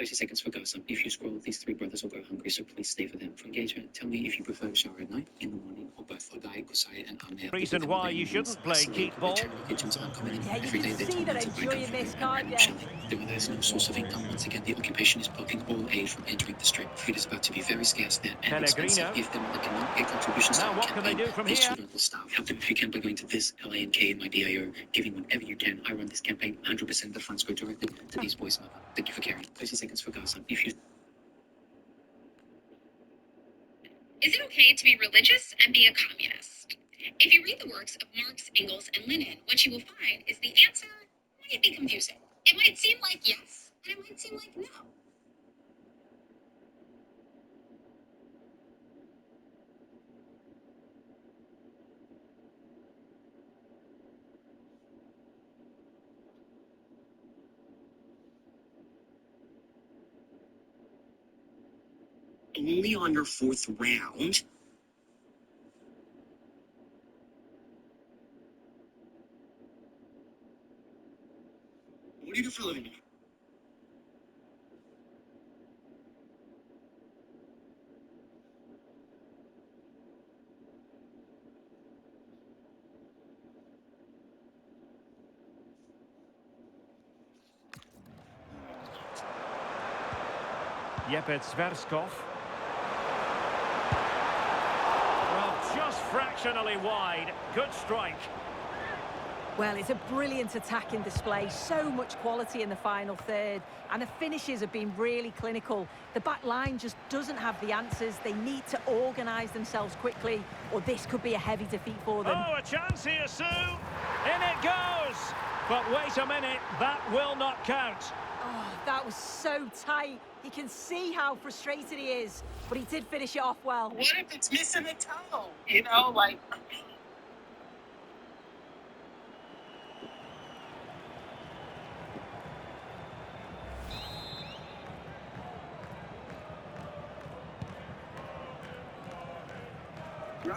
Seconds for Gaza. If you scroll, these three brothers will go hungry, so please stay for them. For engagement, tell me if you prefer shower at night, in the morning, or both. Odai, Kusai, and Amir. Reason why you shouldn't play keep ball. Kitchens are uncommon in Yeah, you every day. can They're see they're tormented by enjoying gunfire this, and can't random you? shelling. There is no source of income. Once again, the occupation is blocking all aid from entering the strip. Food is about to be very scarce there and expensive. Pellegrino. If them that cannot get contributions Now to the what can they campaign, do from these here? children will starve. Help them if you can by going to this LANK in my DIO, giving whatever you can. I run this campaign. 100% of the funds go directly to these boys' mother. Thank you for caring. 30 seconds for Gaza. If you Is it okay to be religious and be a communist? If you read the works of Marx, Engels, and Lenin, what you will find is the answer might be confusing. It might seem like yes, and it might seem like no. only on your fourth round. What do you do for a living? Yepet Sverskov. Well, just fractionally wide. Good strike. Well, it's a brilliant attacking display. So much quality in the final third. And the finishes have been really clinical. The back line just doesn't have the answers. They need to organise themselves quickly, or this could be a heavy defeat for them. Oh, a chance here, Sue. In it goes. But wait a minute, that will not count. Oh, that was so tight. You can see how frustrated he is, but he did finish it off well. What if it's missing a toe? You know, like.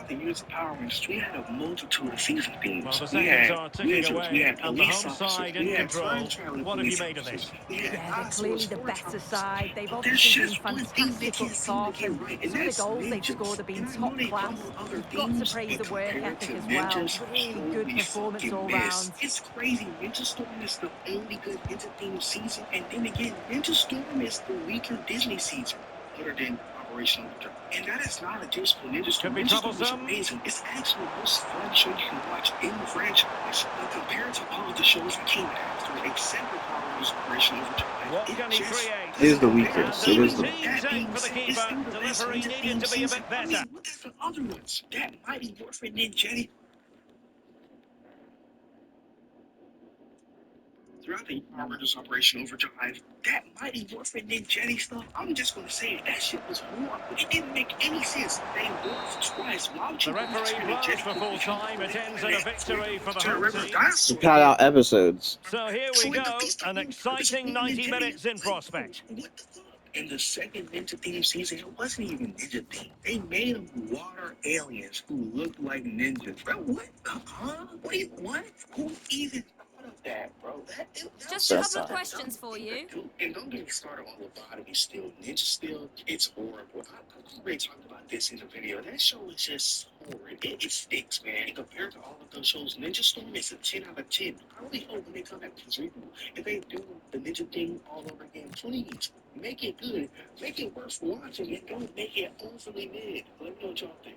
throughout the years of Power Rangers, we had a multitude of season themes. Well, the We seconds had are ticking wizards, we away, had and the police home officers, side we in had control. time-traveling What have you police made of officers, this? we had Yeah, they're dinosaurs, clearly the forest better officers. side. They've But there's obviously been just one thing they fantastic can't up seem to top, get and right, and some of the that's goals they've ninjas. scored have been And I top know they class. come with other You've got to themes, praise the but work compared ethic to as well. ninjas, Really good holy performance fucking all miss. round. It's crazy. Ninja Storm is the only good Ninja themed season, and then again, Ninja Storm is the weaker Disney season, other than Operation Overdrive. And that is not a diss for Ninja Storm. Could be Ninja Storm is troublesome. amazing. It's actually the most fun show you can watch in the franchise. But compared to all of the shows that came after, except for Power Rangers Operation Overdrive, What it can he just create? It is the doesn't weakest. compare. It is the Team That take being for the said, it's keeper. still the best Delivery Ninja needed theme to be a season. bit I mean, better. look at the other ones. That Mighty Morphin Ninja. Throughout the Power Rangers Operation Overdrive, that Mighty Morphin Ninja stuff, I'm just gonna say it, that shit was horrible. It didn't make any sense. They morphed twice. Why would you The referee blows for full time. It ends in a victory for the home team. To pad out episodes. So here we go. An exciting 90 minutes in prospect. What the fuck? In the second Ninja theme season, it wasn't even Ninja theme. They made them water aliens who looked like ninjas. Bro, what? Huh? Wait, what? Who even thought of that, bro? Just a couple of questions for you. And don't get me started on Lobotomy Still. Ninja Still, it's horrible. I already talked about this in the video. That show is just horrid. It stinks, man. And compared to all of those shows, Ninja Storm is a 10 out of 10. I really hope when they come back to this reboot, if they do the Ninja thing all over again, please make it good. Make it worth watching and don't make it overly mid. Let me know what y'all think.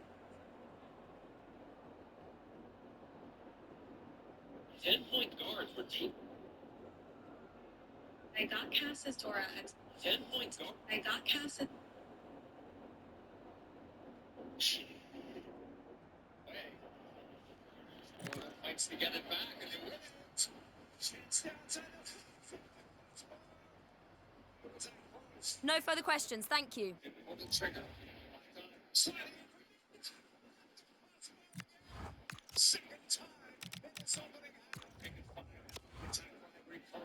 10-point guard for team. I got cast as Dora. 10-point guard. I got cast as... Fights to get it back and it wins. No further questions, thank you.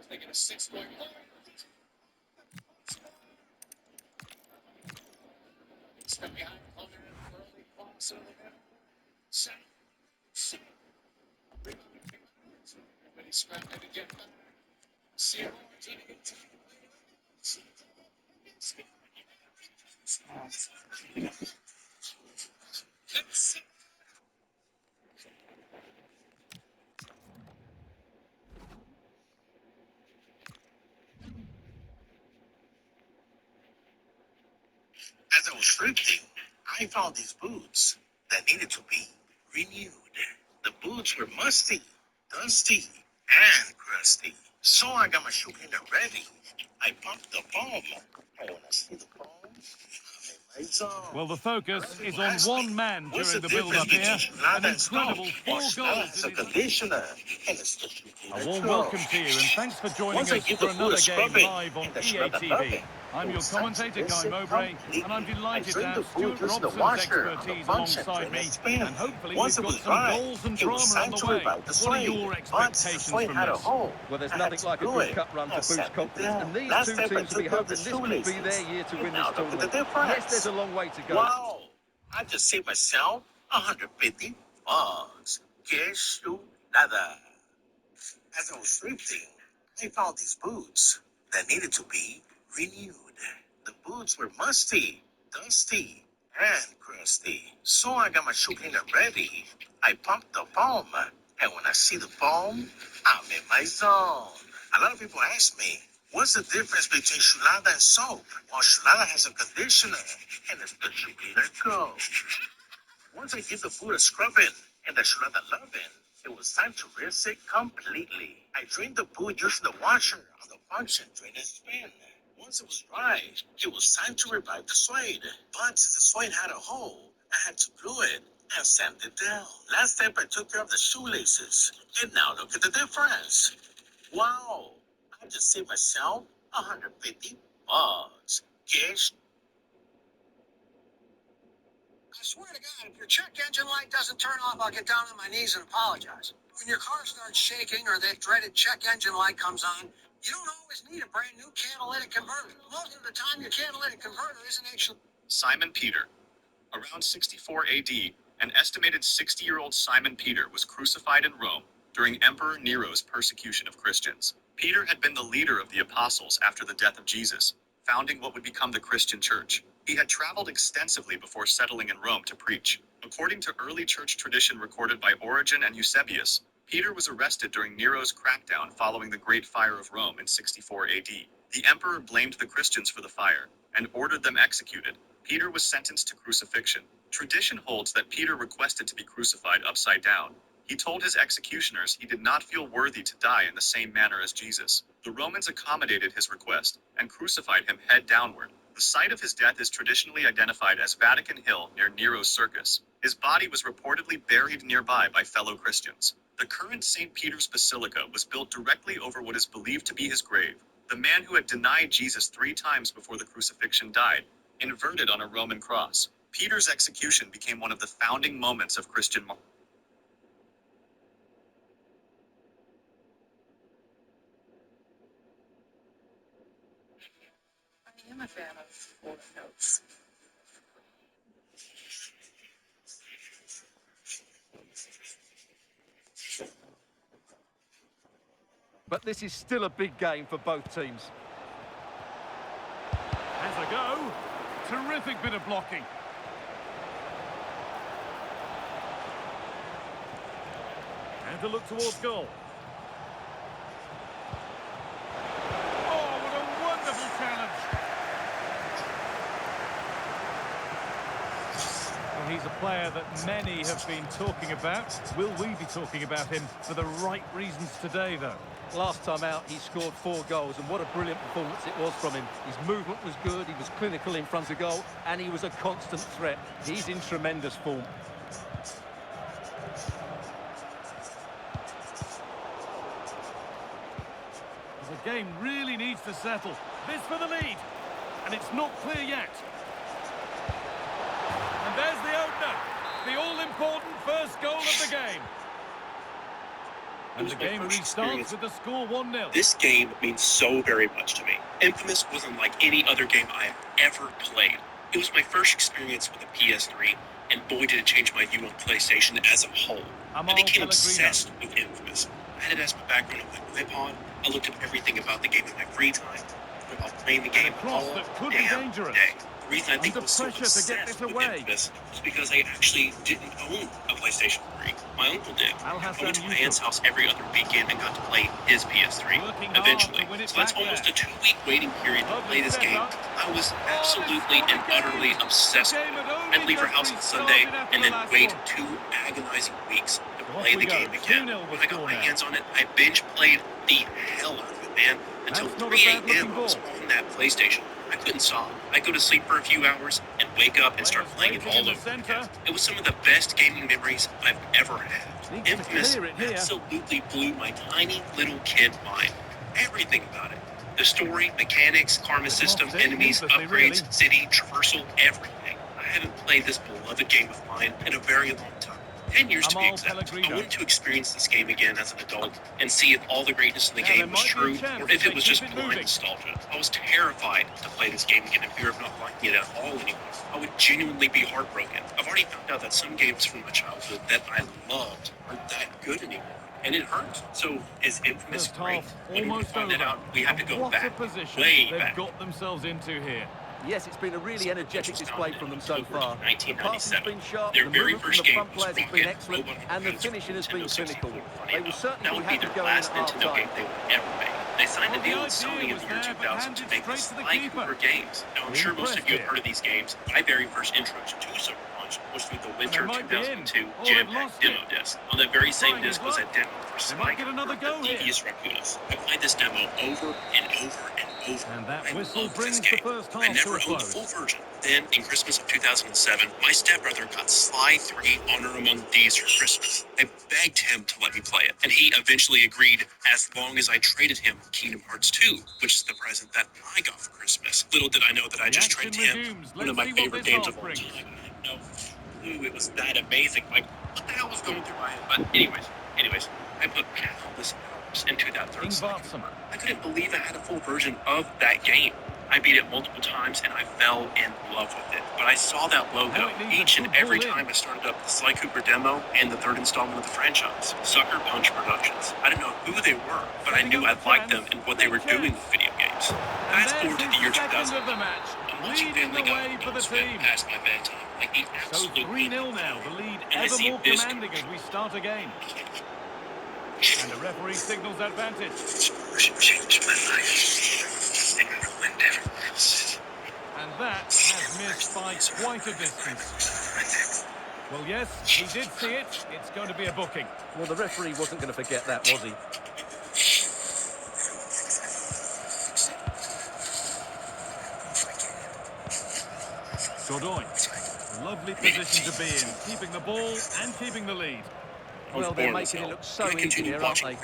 They get a 6-point lead. Step behind opponent early, cross over there. Set. Everybody scrapped it again. See it. As I was thrifting, I found these boots that needed to be renewed. The boots were musty, dusty, and crusty. So I got my shoe cleaner ready. I pumped the foam. And when I see the foam, I'm in my zone. Well, the focus is on one man What's during the the build-up here. difference between Schneider An and Stone? incredible 4 Well, Schneider goals has a in his... conditioner and a special A warm control. welcome to you, and thanks for joining Once I us give for the food another a game scrubbing live on and the EA scrub TV. rubbing, I'm it your was commentator, such Guy a Mowbray, completely. and I'm delighted to I have drained the food Stuart using the Robson's washer on the expertise function alongside drain me, and spin. and hopefully Once we've it got was some dry, goals and it was drama on time the to way. revive the What are suede. your But the expectations suede from had a this? hole. Well, there's I had nothing to like a glue good it cup run to and boost sand it confidence, down. and these Last two step, I teams will be took off hoping the this could be shoelaces. their year to And win now this look at the tournament. difference. Yes, there's a long way to go. Wow! I just saved myself $150. Cash to nada. As I was thrifting, I found these boots that needed to be renewed. The boots were musty, dusty, and crusty. So I got my shoe cleaner ready. I pumped the foam, and when I see the foam, I'm in my zone. A lot of people ask me, what's the difference between Shulada and soap? Well, Shulada has a conditioner and a special cleaner go. Once I give the food a scrubbing and the Shulada loving, it was time to rinse it completely. I drained the food using the washer on the function drain and spin. Once it was dry, it was time to revive the suede. But since the suede had a hole, I had to glue it and sand it down. Last step, I took care of the shoelaces. And now look at the difference. Wow! I just saved myself $150. Cash. I swear to God, if your check engine light doesn't turn off, I'll get down on my knees and apologize. When your car starts shaking or that dreaded check engine light comes on, you don't always need a brand new catalytic converter. Most of the time, your catalytic converter isn't actually... Simon Peter. Around 64 AD, An estimated 60-year-old Simon Peter was crucified in Rome during Emperor Nero's persecution of Christians. Peter had been the leader of the apostles after the death of Jesus, founding what would become the Christian Church. He had traveled extensively before settling in Rome to preach. According to early church tradition recorded by Origen and Eusebius, Peter was arrested during Nero's crackdown following the Great Fire of Rome in 64 AD. The emperor blamed the Christians for the fire and ordered them executed. Peter was sentenced to crucifixion. Tradition holds that Peter requested to be crucified upside down. He told his executioners he did not feel worthy to die in the same manner as Jesus. The Romans accommodated his request and crucified him head downward. The site of his death is traditionally identified as Vatican Hill near Nero's Circus. His body was reportedly buried nearby by fellow Christians. The current St. Peter's Basilica was built directly over what is believed to be his grave. The man who had denied Jesus 3 times before the crucifixion died, inverted on a Roman cross. Peter's execution became one of the founding moments of Christian martyrdom. I am a fan of full notes. But this is still a big game for both teams. Has a go. Terrific bit of blocking. And to look towards goal. Oh, what a wonderful challenge. Well, he's a player that many have been talking about. Will we be talking about him for the right reasons today, though? Last time out, he scored 4 goals, and what a brilliant performance it was from him. His movement was good, he was clinical in front of goal, and he was a constant threat. He's in tremendous form. The game really needs to settle. This for the lead, and it's not clear yet. And there's the opener, the all-important first goal of the game. And the game restarts with the score 1-0. This game means so very much to me. Infamous wasn't like any other game I have ever played. It was my first experience with a PS3, and boy did it change my view on PlayStation as a whole. I became obsessed with Infamous. I had it as my background on my iPod. I looked at everything about the game in my free time. About playing the game all damn day. The reason I think I was so obsessed with Infamous was because I actually didn't own a PlayStation 3. My uncle did. I went to my aunt's house every other weekend and got to play his PS3 eventually. So that's almost a 2-week waiting period to play this game. I was absolutely and utterly obsessed with it. I'd leave her house on Sunday and then wait 2 agonizing weeks to play the game again. When I got my hands on it, I binge played the hell out of it, man. Until 3 a.m. I was on that PlayStation. I couldn't stop. I'd go to sleep for a few hours and wake up and start playing it all over again. It was some of the best gaming memories I've ever had. Infamous absolutely blew my tiny little kid mind. Everything about it. The story, mechanics, karma system, enemies, upgrades, city, traversal, everything. I haven't played this beloved game of mine in a very long time. 10 years to be exact. I wanted to experience this game again as an adult and see if all the greatness in the game was true or if it was just blind nostalgia. I was terrified to play this game again in fear of not liking it at all anymore. I would genuinely be heartbroken. I've already found out that some games from my childhood that I loved aren't that good anymore. And it hurts. So is Infamous great? When we find it out, we have to go back, way back. They've got themselves into here. Yes, it's been a really energetic display from them so far. 1997. Their very first game was Rocket, and the finishing has been clinical. They will certainly that would be their last Nintendo game they would ever make. They signed a deal with Sony in the year 2000 to make this like Hoover games. Now, I'm sure most of you have heard of these games. My very first introduction to Sucker Punch was through the Winter 2002 Jam Pack demo disc. On that very same disc was a demo for Spike from Devious Raccoonus. I played this demo over and over and over. And that whistle brings the first half I never owned the full version. Then, in Christmas of 2007, my stepbrother got Sly 3 Honor Among Thieves for Christmas. I begged him to let me play it, and he eventually agreed as long as I traded him Kingdom Hearts 2, which is the present that I got for Christmas. Little did I know that I just traded him one of my favorite games of all time. I had no clue it was that amazing. Like, what the hell was going through my head? But anyways, I put countless hours into that third second. I couldn't believe I had a full version of that game. I beat it multiple times and I fell in love with it. But I saw that logo each and every time I started up the Sly Cooper demo and the third installment of the franchise, Sucker Punch Productions. I didn't know who they were, but I knew I liked them and what they were doing with video games. Fast forward to the year 2000. I'm watching Family Guy with Will Smith past my bedtime, like the So absolute 3-0 now, the lead and I ever see more this commanding as we start again. And the referee signals advantage. Changed my life. It ruined everyone else. And that has missed by quite a distance. Well, yes, he did see it. It's going to be a booking. Well, the referee wasn't going to forget that, was he? Godoy. Lovely position to be in, keeping the ball and keeping the lead. Well, they're making it look so easy here, aren't they?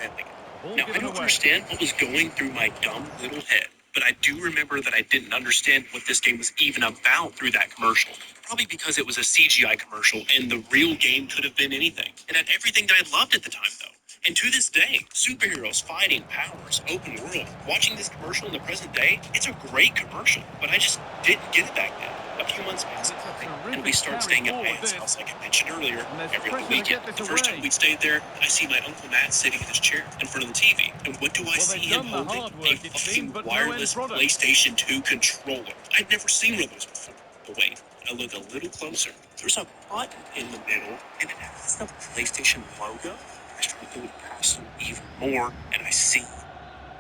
Ball Now, I given don't away. understand what was going through my dumb little head, but I do remember that I didn't understand what this game was even about through that commercial. Probably because it was a CGI commercial and the real game could have been anything. It had everything that I loved at the time, though. And to this day, superheroes, fighting, powers, open world. Watching this commercial in the present day, it's a great commercial, but I just didn't get it back then. A few months passed by, and we started staying at my aunt's house, like I mentioned earlier, every other weekend. The first time we stayed there, I see my Uncle Matt sitting in his chair in front of the TV. And what do I see him holding? A fucking wireless PlayStation 2 controller. I'd never seen one of those before. But wait, I look a little closer. There's a button in the middle, and it has the PlayStation logo. I start to look past it even more, and I see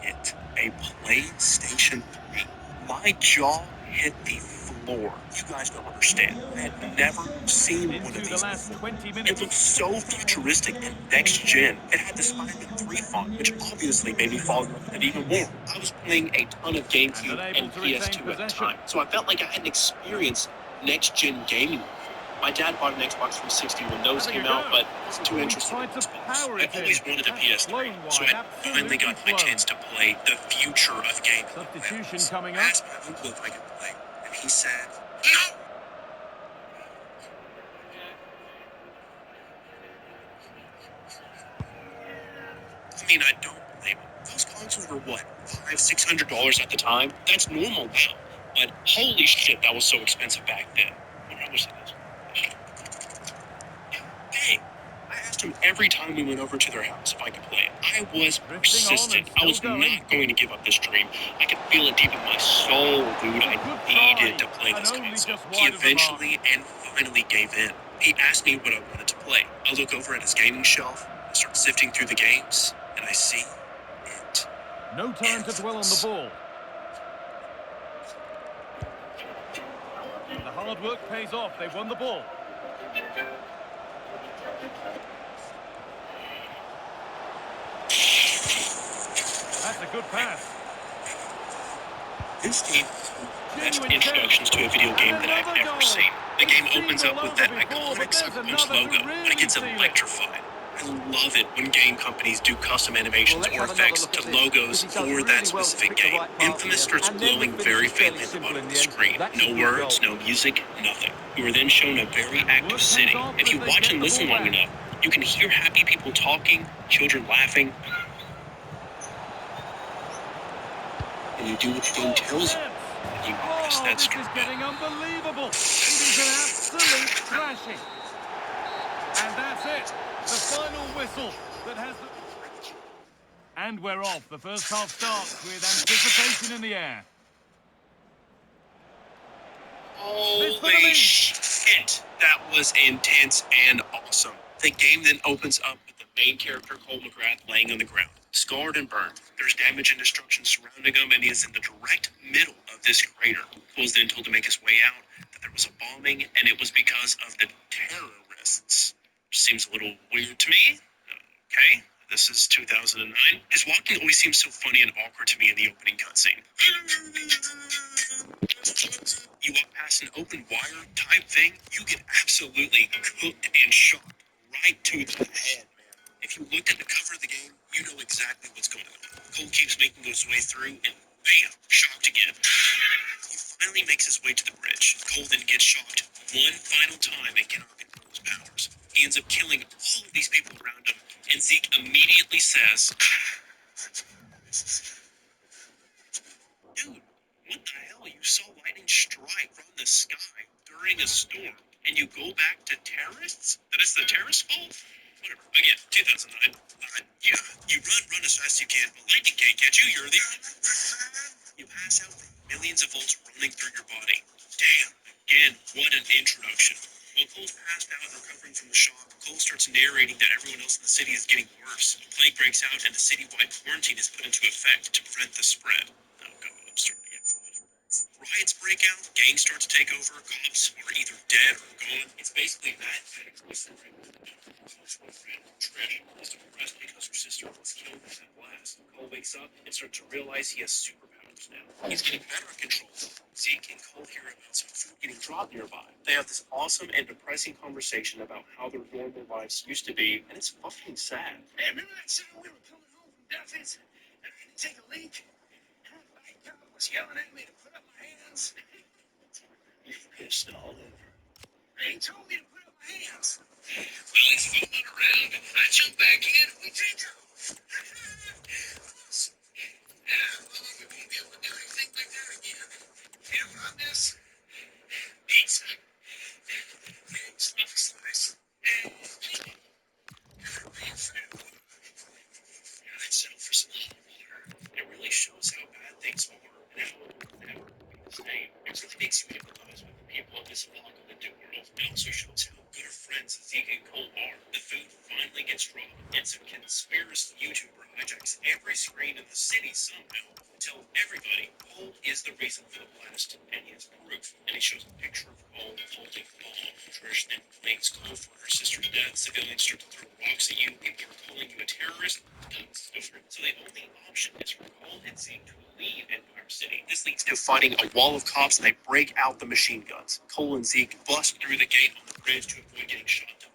it. A PlayStation 3. My jaw hit the floor. You guys don't understand. I had never seen one of these before. It looked so futuristic and next gen. It had the Spider-Man 3 font, which obviously made me fall in love with it even more. I was playing a ton of GameCube and PS2 at the time, so I felt like I hadn't experienced next gen gaming. My dad bought an Xbox 360 when those came out, but I wasn't too interested in Xbox. I always wanted a PS3, so I finally got my chance to play the future of gaming. Substitution coming I up. asked my uncle if I could play, and he said, "No." I mean, I don't blame him. Those consoles were what, $500-$600 at the time? That's normal now. But holy shit, that was so expensive back then. I wonder how much that is. Dang. I asked him every time we went over to their house if I could play it. I was persistent. I was not going to give up this dream. I could feel it deep in my soul, dude. I needed to play this console. He eventually and finally gave in. He asked me what I wanted to play. I look over at his gaming shelf, I start sifting through the games, and I see it. No time to dwell on the ball. And the hard work pays off. They won the ball. That's a good pass. This game is one of the best introductions to a video game that I've ever seen. The game opens up with that iconic Sucker Punch logo, and it gets electrified. I love it when game companies do custom animations or effects to logos for that specific game. Infamous starts glowing very faintly at the bottom of the screen. No words, no music, nothing. You are then shown a very active city. If you watch and listen long enough, you can hear happy people talking, children laughing, and you do what the game tells you. And you press that This start is button. getting unbelievable. It is an absolute thrashing. And that's it. The final whistle that has the... And we're off. The first half starts with anticipation in the air. Holy shit! That was intense and awesome. The game then opens up with the main character, Cole McGrath, laying on the ground, scarred and burned. There's damage and destruction surrounding him, and he is in the direct middle of this crater. Cole is then told to make his way out, that there was a bombing, and it was because of the terrorists. Which seems a little weird to me. Okay, this is 2009. His walking always seems so funny and awkward to me in the opening cutscene. You walk past an open wire type thing, you get absolutely cooked and shot right to the head, man. If you looked at the cover of the game, you know exactly what's going on. Cole keeps making his way through, and bam, shocked again. He finally makes his way to the bridge. Cole then gets shocked one final time and cannot control his powers. He ends up killing all of these people around him, and Zeke immediately says, "Dude, what the hell saw lightning strike from the sky during a storm, and you go back to terrorists? That it's the terrorists' fault? Whatever. Again, 2009. Yeah, you run as fast as you can, but lightning can't catch you. You're the... You pass out from millions of volts running through your body. Damn. Again, what an introduction. While Cole's passed out and recovering from the shock, Cole starts narrating that everyone else in the city is getting worse. A plague breaks out and a citywide quarantine is put into effect to prevent the spread. Oh god, I'm starting to get flashbacks. Riots break out, gangs start to take over, cops are either dead or gone. It's basically that. Trish is depressed because her sister was killed in that blast. Cole wakes up and starts to realize he has superpowers now. He's getting better at control. Zeke and Cole hear about some food getting dropped nearby. They have this awesome and depressing conversation about how their normal lives used to be, and it's fucking sad. Hey, remember that time we were coming home from Duffy's and I had to take a leak? And my God was yelling at me to put up my hands. You're pissed all over. He told me to put up my hands. Well, he's fumbling around, and I jump back in, and we take off. We won't be able to do anything like that again. You know what I miss? Pizza. Big stuff slice. I'd settle for some hot water. It really shows how bad things are and how it's name. It really makes you empathize with the people of this apocalyptic world. It also shows how good of friends Zeke and Cole are. The food finally gets dropped, and some conspiracy YouTuber hijacks every screen in the city somehow to tell everybody Cole is the reason for the blast, and he has proof. And he shows a picture of Cole holding a bomb. Trish then blames Cole for her sister's death. Civilians start to throw rocks at you. People are calling you a terrorist. So the only option is for Cole and Zeke to leave Empire City. This leads to fighting a wall of cops, and they break out the machine guns. Cole and Zeke bust through the gate on the bridge to avoid getting shot down.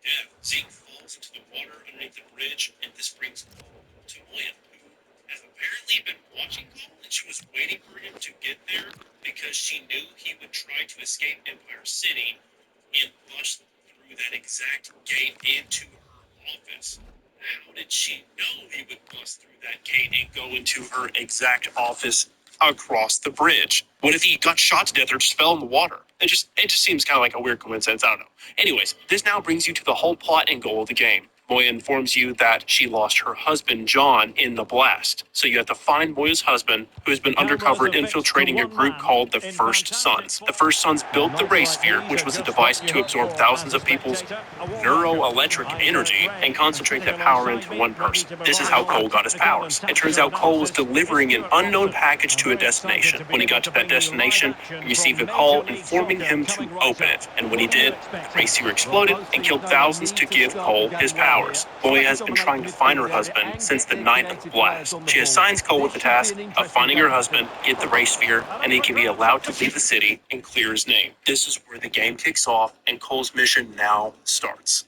Yeah, Zeke falls into the water underneath the bridge, and this brings Cole to Moya, who has apparently been watching Cole, and she was waiting for him to get there because she knew he would try to escape Empire City and bust through that exact gate into her office. How did she know he would bust through that gate and go into her exact office across the bridge? What if he got shot to death or just fell in the water? It just seems kind of like a weird coincidence. I don't know. Anyways, this now brings you to the whole plot and goal of the game. Moya informs you that she lost her husband, John, in the blast. So you have to find Moya's husband, who has been undercover infiltrating a group called the First Sons. The First Sons built the Ray Sphere, which was a device to absorb thousands of people's neuroelectric energy and concentrate that power into one person. This is how Cole got his powers. It turns out Cole was delivering an unknown package to a destination. When he got to that destination, he received a call informing him to open it. And when he did, the Ray Sphere exploded and killed thousands to give Cole his powers. Moya has been trying to find her husband since the night of the blast. She assigns Cole with the task of finding her husband, get the Ray Sphere, and he can be allowed to leave the city and clear his name. This is where the game kicks off, and Cole's mission now starts.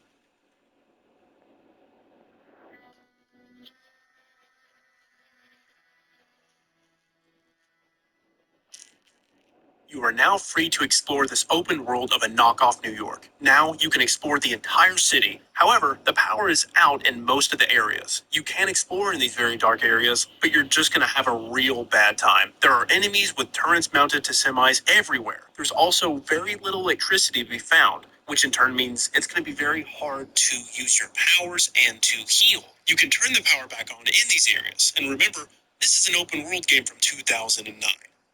You are now free to explore this open world of a knockoff New York. Now you can explore the entire city. However, the power is out in most of the areas. You can explore in these very dark areas, but you're just going to have a real bad time. There are enemies with turrets mounted to semis everywhere. There's also very little electricity to be found, which in turn means it's going to be very hard to use your powers and to heal. You can turn the power back on in these areas. And remember, this is an open world game from 2009.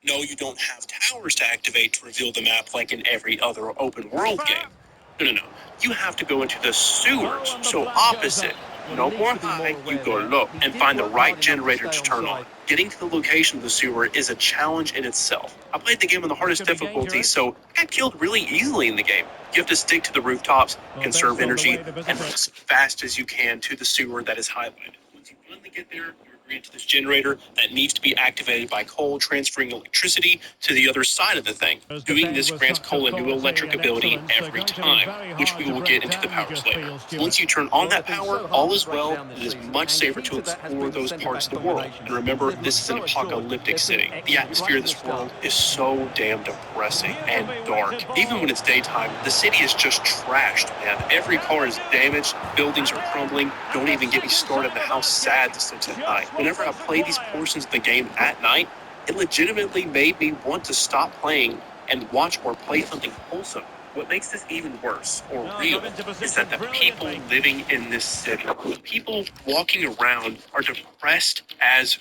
No, you don't have towers to activate to reveal the map like in every other open world game. No. You have to go into the sewers. So opposite. No more high, you go low and find the right generator to turn on. Getting to the location of the sewer is a challenge in itself. I played the game on the hardest difficulty, so I got killed really easily in the game. You have to stick to the rooftops, conserve energy, and run as fast as you can to the sewer that is highlighted. Once you finally get there, to this generator that needs to be activated by Cole transferring electricity to the other side of the thing. Doing this grants Cole a new electric ability every time, which we will get into the powers later. Once you turn on that power, all is well. It is much safer to explore those parts of the world. And remember, this is an apocalyptic city. The atmosphere of this world is so damn depressing and dark. Even when it's daytime, the city is just trashed, man. Every car is damaged, buildings are crumbling. Don't even get me started on how sad this looks at night. Whenever I play these portions of the game at night, It legitimately made me want to stop playing and watch or play something wholesome. What makes this even worse or real is that the people living in this city, the people walking around, are depressed as